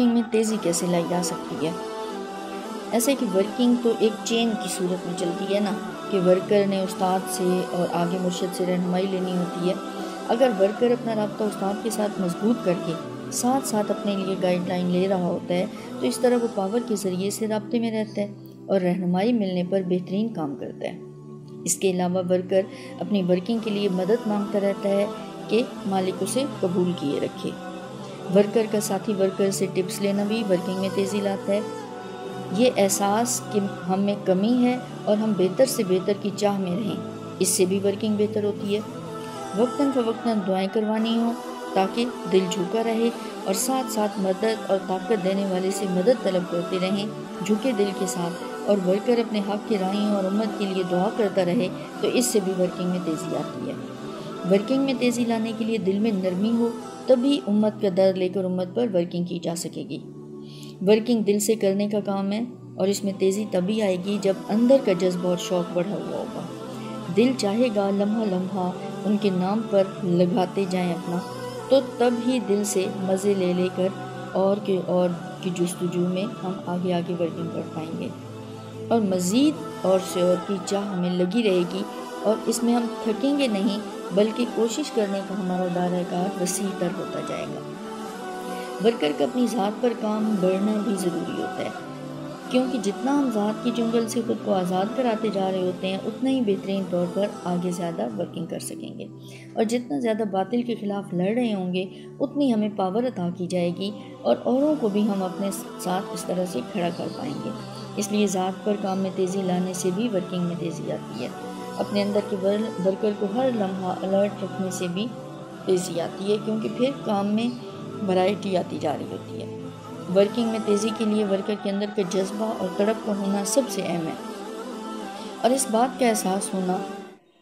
Working میں تیزی کیسے لائی جا سکتی ہے؟ ایسے کہ ورکنگ تو ایک چین کی صورت میں چلتی ہے نا، کہ ورکر نے استاد سے اور آگے مرشد سے رہنمائی لینی ہوتی ہے۔ اگر ورکر اپنا رابطہ استاد کے ساتھ مضبوط کر کے ساتھ ساتھ اپنے لیے گائیڈ لائن لے رہا ہوتا ہے تو اس طرح وہ پاور کے ذریعے سے رابطے میں رہتا ہے اور رہنمائی ملنے پر بہترین کام کرتا ہے۔ اس کے علاوہ ورکر اپنی ورکنگ کے لیے مدد مانگتا رہتا ہے کہ مالک اسے قبول کیے رکھے۔ ورکر کا ساتھی ورکر سے ٹپس لینا بھی ورکنگ میں تیزی لاتا ہے۔ یہ احساس کہ ہم میں کمی ہے اور ہم بہتر سے بہتر کی چاہ میں رہیں، اس سے بھی ورکنگ بہتر ہوتی ہے۔ وقتاً فوقتاً دعائیں کروانی ہوں تاکہ دل جھکا رہے اور ساتھ ساتھ مدد اور طاقت دینے والے سے مدد طلب کرتے رہیں جھکے دل کے ساتھ، اور ورکر اپنے حق کی رائیوں اور امت کے لیے دعا کرتا رہے تو اس سے بھی ورکنگ میں تیزی آتی ہے۔ ورکنگ میں تیزی لانے کے لیے دل میں نرمی ہو تبھی امت کا درد لے کر امت پر ورکنگ کی جا سکے گی۔ ورکنگ دل سے کرنے کا کام ہے اور اس میں تیزی تبھی آئے گی جب اندر کا جذبہ اور شوق بڑھا ہوا ہوگا۔ دل چاہے گا لمحہ لمحہ ان کے نام پر لگاتے جائیں اپنا، تو تب ہی دل سے مزے لے لے کر اور کی جستجو میں ہم آگے آگے ورکنگ کر پائیں گے، اور مزید اور سے اور کی چاہ ہمیں لگی رہے گی، اور اس میں ہم تھکیں گے نہیں بلکہ کوشش کرنے کا ہمارا دائرہ کار وسیع تر ہوتا جائے گا۔ ورکر کا اپنی ذات پر کام بڑھنا بھی ضروری ہوتا ہے، کیونکہ جتنا ہم ذات کی جنگل سے خود کو آزاد کراتے جا رہے ہوتے ہیں اتنا ہی بہترین طور پر آگے زیادہ ورکنگ کر سکیں گے، اور جتنا زیادہ باطل کے خلاف لڑ رہے ہوں گے اتنی ہمیں پاور عطا کی جائے گی اور اوروں کو بھی ہم اپنے ساتھ اس طرح سے کھڑا کر پائیں گے۔ اس لیے ذات پر کام میں تیزی لانے سے بھی ورکنگ میں تیزی آتی ہے۔ اپنے اندر کے ورکر کو ہر لمحہ الرٹ رکھنے سے بھی تیزی آتی ہے، کیونکہ پھر کام میں ورائٹی آتی جا رہی ہوتی ہے۔ ورکنگ میں تیزی کے لیے ورکر کے اندر کا جذبہ اور تڑپ کا ہونا سب سے اہم ہے، اور اس بات کا احساس ہونا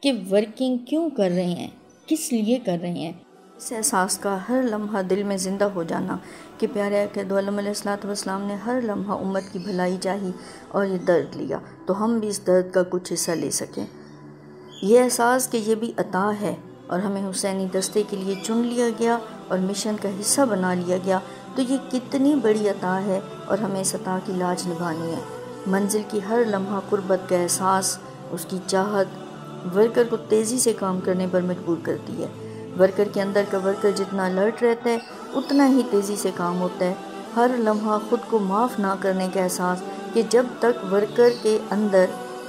کہ ورکنگ کیوں کر رہے ہیں، کس لیے کر رہے ہیں، اس احساس کا ہر لمحہ دل میں زندہ ہو جانا کہ پیارے آقا دو عالم علیہ الصلوۃ والسلام نے ہر لمحہ امت کی بھلائی چاہی اور یہ درد لیا تو ہم بھی اس درد کا کچھ حصہ لے سکیں۔ یہ احساس کہ یہ بھی عطا ہے اور ہمیں حسینی دستے کے لیے چن لیا گیا اور مشن کا حصہ بنا لیا گیا، تو یہ کتنی بڑی عطا ہے اور ہمیں اس عطا کی لاج نبھانی ہے۔ منزل کی ہر لمحہ قربت کا احساس، اس کی چاہت ورکر کو تیزی سے کام کرنے پر مجبور کرتی ہے۔ ورکر کے اندر کا ورکر جتنا الرٹ رہتا ہے اتنا ہی تیزی سے کام ہوتا ہے۔ ہر لمحہ خود کو معاف نہ کرنے کا احساس، کہ جب تک ورکر کے اندر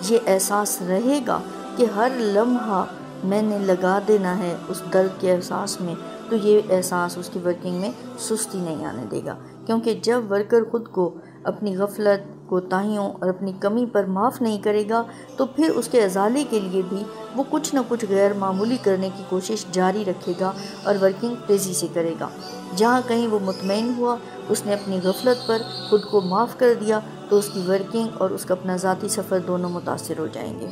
یہ احساس رہے گا کہ ہر لمحہ میں نے لگا دینا ہے اس درد کے احساس میں، تو یہ احساس اس کی ورکنگ میں سستی نہیں آنے دے گا، کیونکہ جب ورکر خود کو اپنی غفلت، کوتاہیوں اور اپنی کمی پر معاف نہیں کرے گا تو پھر اس کے ازالے کے لیے بھی وہ کچھ نہ کچھ غیر معمولی کرنے کی کوشش جاری رکھے گا اور ورکنگ تیزی سے کرے گا۔ جہاں کہیں وہ مطمئن ہوا، اس نے اپنی غفلت پر خود کو معاف کر دیا، تو اس کی ورکنگ اور اس کا اپنا ذاتی سفر دونوں متاثر ہو جائیں گے۔